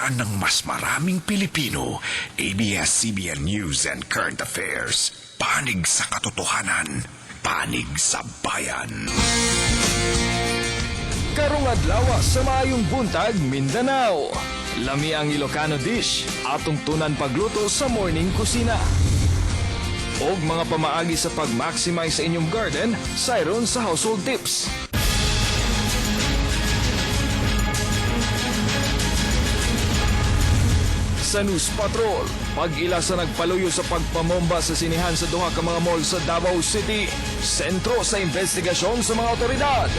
balitaan ng mas maraming Pilipino, ABS-CBN News and Current Affairs. Panig sa katotohanan, panig sa bayan. Karong adlaw sa maayong buntag, Mindanao. Lami ang Ilocano dish, atong tunan pagluto sa morning kusina. Og mga pamaagi sa pag-maximize sa inyong garden, sayron sa household tips. Sa News Patrol, pag-ila sa nagpaluyo sa pagpamomba sa sinihan sa duha ka mga mall sa Davao City, sentro sa investigasyon sa mga otoridad.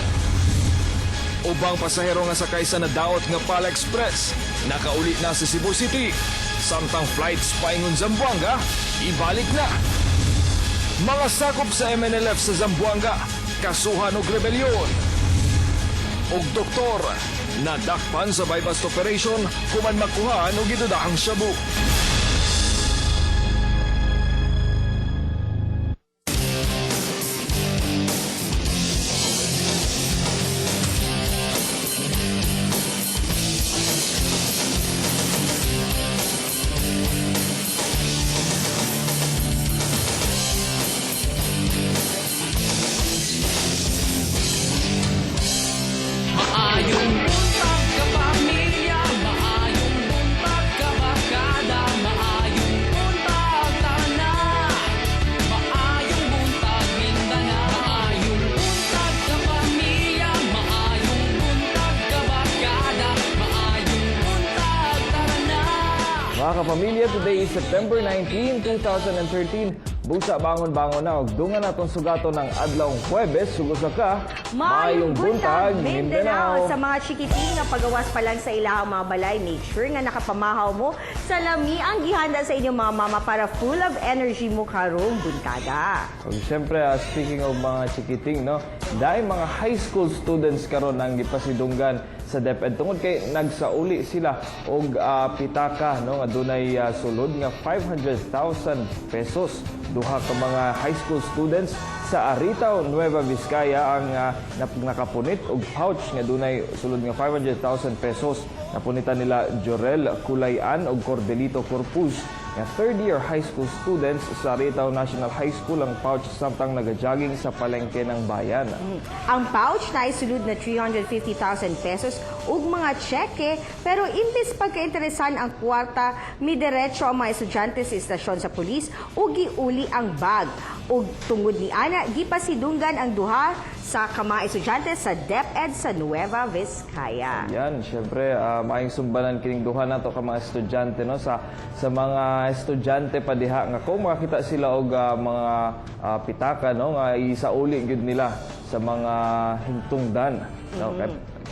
Ubang pasahero nga sakay sa nadaot nga Pala Express, nakaulit na sa Cebu City. Samtang flights paingon Zamboanga, ibalik na. Mga sakop sa MNLF sa Zamboanga, kasuhan og rebelyon. Og doktor, nadakpan sa bypass operation kuman makuhaan og gidudahang shabu. Maayong buntag ka pamilya, maayong buntag ka barkada, maayong buntag tana, maayong buntag Mindanao, maayong buntag ka pamilya, maayong buntag ka barkada, maayong buntag tana. Mga kapamilya, today is September 19, 2013. Busa bangon-bangon na og dungan natong sugato ng adlawng Huwebes, sugod sa ka. Maayong buntag, Mindanao. Sa mga chikiting nga pagawas pa lang sa ilahang mga balay, make sure nga nakapamahaw mo sa lami ang gihanda sa inyong mga mama para full of energy mo karong buntaga. Og siyempre, speaking of mga chikiting, no, dahil mga high school students karon ang gipasidunggan sa DepEd tungod kay nagsauli sila og pitaka, no, nga dunay sulod nga 500,000 pesos. Duha ka mga high school students sa Aritaw, Nueva Vizcaya ang nakapunit og pouch nga dunay sulod nga 500,000 pesos. Napunitan nila Jorel Culayan og Cordelito Corpus nga third-year high school students sa Aritaw National High School ang pouch samtang nagajogging sa palengke ng bayan. Ang pouch na isulod na 350,000 pesos ug mga tseke, pero imbis pagkainteresan ang kwarta, midiretso ang mga estudyante sa istasyon sa pulis ug giuli ang bag. Ug tungod ni ana, gipasidunggan ang duha sa mga estudyante sa DepEd sa Nueva Vizcaya. Yan, syempre, maayong sumbanan kining duha nato ka mga estudyante, no, sa mga estudyante pa diha nga kung makakita sila og mga pitaka, no, nga isauli gyud nila sa mga hingtungdan, no,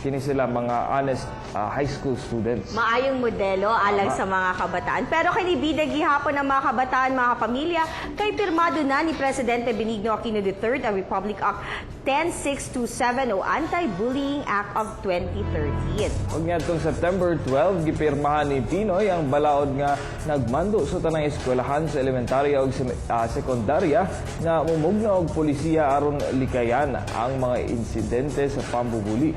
kini sila mga honest high school students. Maayong modelo alang sa mga kabataan. Pero kinibida gihapon ng mga kabataan, mga pamilya, kay pirmado na ni Presidente Benigno Aquino III ang Republic Act 10627 o Anti-Bullying Act of 2013. Og ngadtong September 12 gipirmahan ni Pinoy ang balaod nga nagmando sa tanang eskwelahan sa elementarya ug sekundarya nga mumugna og polisiya aron likayan ang mga insidente sa pambubuli.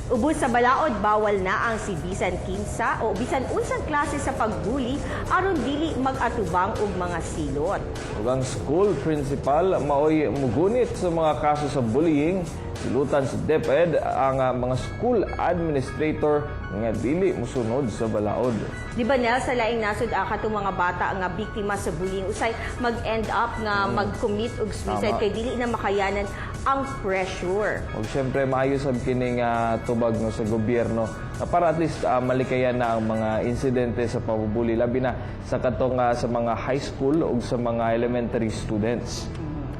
Ubos sa balaod, bawal na ang si bisan kinsa o bisan unsang klase sa pagbuli aron dili mag-atubang og mga silot. Ug ang school principal maoy mugunit sa mga kaso sa bullying. Silutan sa DepEd ang mga school administrator nga dili musunod sa balaod. Di ba Nel, sa laing nasod katong mga bata nga biktima sa bullying usay mag-end up nga mag-commit og suicide kay dili na makayanan ang pressure. Ug syempre maayo sab kining tubag no sa gobyerno para at least malikayan na ang mga insidente sa pambubuli labi na sa katong sa mga high school ug sa mga elementary students.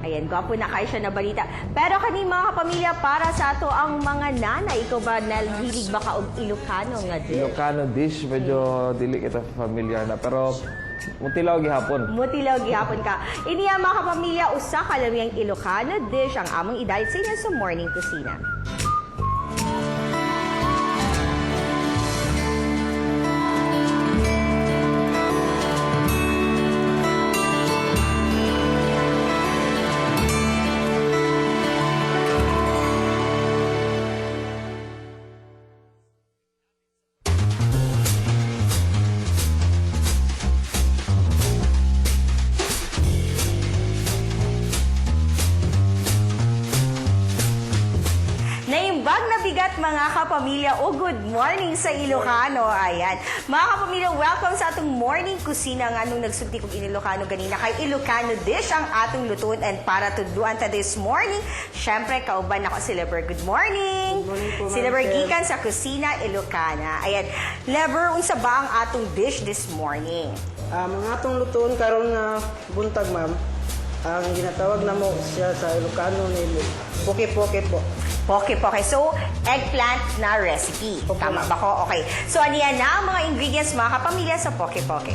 Ayan, gwapo na kayo siya na balita. Pero kani mga kapamilya, para sa ato ang mga nanay, ikaw ba nalhilig ba ka og Ilocano nga dish? Ilocano dish, medyo dili kita familiar na, pero mutilaw gihapon. Mutilaw gihapon ka. Iniya mga kapamilya, usa ka lamang Ilocano dish ang among idayat sa inyo sa Morning Kusina. mga kapamilya o good morning sa Ilocano. Ayan. Mga kapamilya, welcome sa atong morning kusina nga nung nagsulti kong Ilocano ganina. Kay Ilocano dish ang atong lutuan and para tudluan ta this morning. Syempre, kauban ako si Leber. Good morning. Good morning po, Si Ma'am Leber Sel. gikan sa kusina Ilocana. Ayan. Leber, unsa ba ang atong dish this morning? Mga atong lutuon karon nga buntag, ma'am. Ang ginatawag na mo siya sa Ilocano ni poke-poke po. Poke-poke. So, eggplant na recipe. Opo. Tama ba ko? Okay. So, ano yan na ang mga ingredients mga kapamilya sa poke-poke?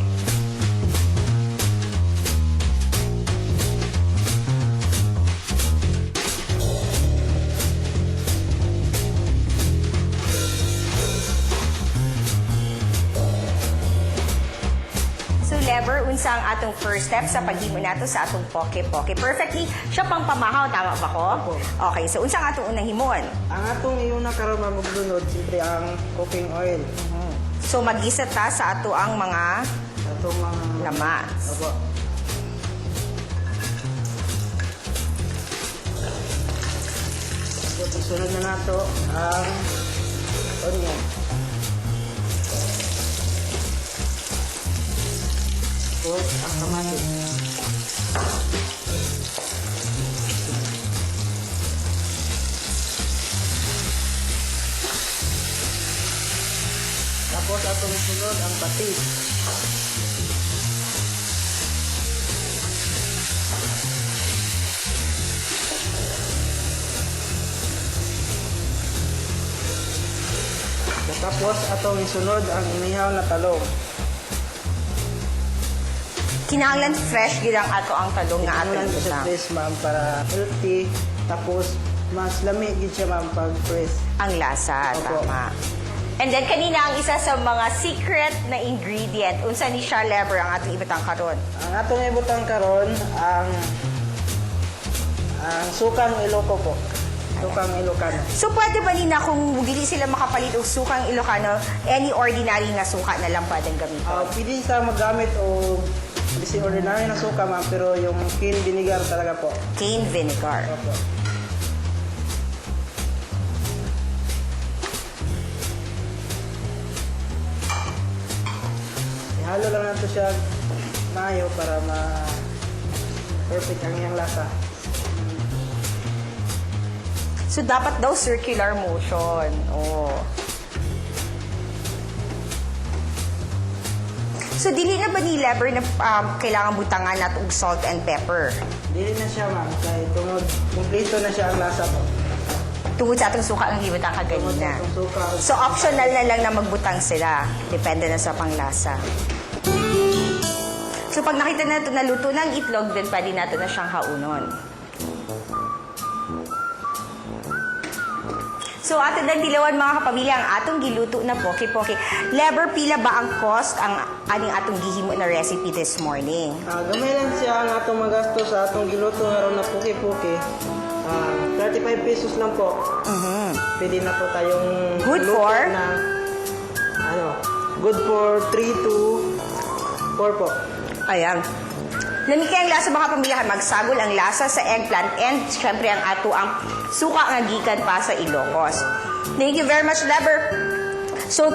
So, Lever, unsa ang atong first step sa paghimo nato sa atong poke-poke? Perfectly, siya pang pamahaw, tama ba ko? Opo. Okay, so unsa ang atong unang himon? Ang atong iuna karon ma'am maglunod, siyempre ang cooking oil. So, mag-isa ta sa ato ang mga Atong mga lamas. Opo. Tapos isunod na nato ang onion. Tapos ang kamatis. Tapos atong sunod ang patis. Tapos atong isunod ang inihaw na talong. Kinahanglan fresh gid ang ato ang talong nga ato Ang sa ibutang. press ma'am para healthy. Tapos mas lami gid siya ma'am pag press. Ang lasa, Opo. tama. And then kanina ang isa sa mga secret na ingredient, unsa ni siya Lever ang atong ibutang karon? Ang atong ibutang karon ang sukang Ilocano po. Sukang Ilocano. So pwede ba nina kung dili sila makapalit og sukang Ilocano, any ordinary nga suka na lang pwedeng gamiton? Pwede sa magamit o kasi ordinary na suka ma'am pero yung cane vinegar talaga po. Cane vinegar. Opo. Ihalo lang nato siya mayo para perfect ang iyang lasa. So dapat daw circular motion. Oh. So dili na ba ni Lever na kailangan butangan nato og salt and pepper? Dili na siya ma'am kay tungod kumpleto na siya ang lasa po. Tungod sa atong suka ang ibutang kaganina. Tungod sa itong suka. So optional na lang na magbutang sila. Depende na sa panglasa. So pag nakita na ito naluto ng itlog, then pwede natin na siyang haunon. So ato lang dilawan mga kapamilya ang atong giluto na poke-poke. Lever, pila ba ang cost ang aning atong gihimo na recipe this morning? Gamay lang siya ang atong magasto sa atong giluto ngayon na puki-puki. 35 pesos lang po. Pwede na po tayong Good luto for? na good for 3 to 4 po. Ayan. Lamig kayang lasa mga pamilyahan, magsagol ang lasa sa eggplant and syempre ang ato ang suka nga gikan pa sa Ilocos. Thank you very much, Lever. So,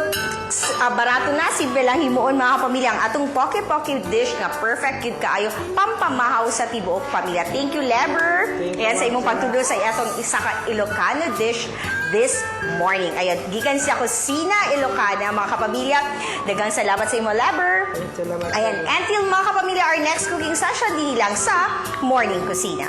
barato na, simple lang himuon mga pamilya ang atong poke-poke dish nga perfect gid kaayo pampamahaw sa tibuok pamilya. Thank you, Lever. Thank you, Ayan sa imong Ma'am. pagtudlo sa atong isa ka Ilocano dish this morning. Ayan, gikan siya kusina Ilocana mga kapamilya. Daghang salamat sa imo, Lever. Salamat. Ayan, until mga kapamilya, our next cooking session din lang sa Morning Kusina.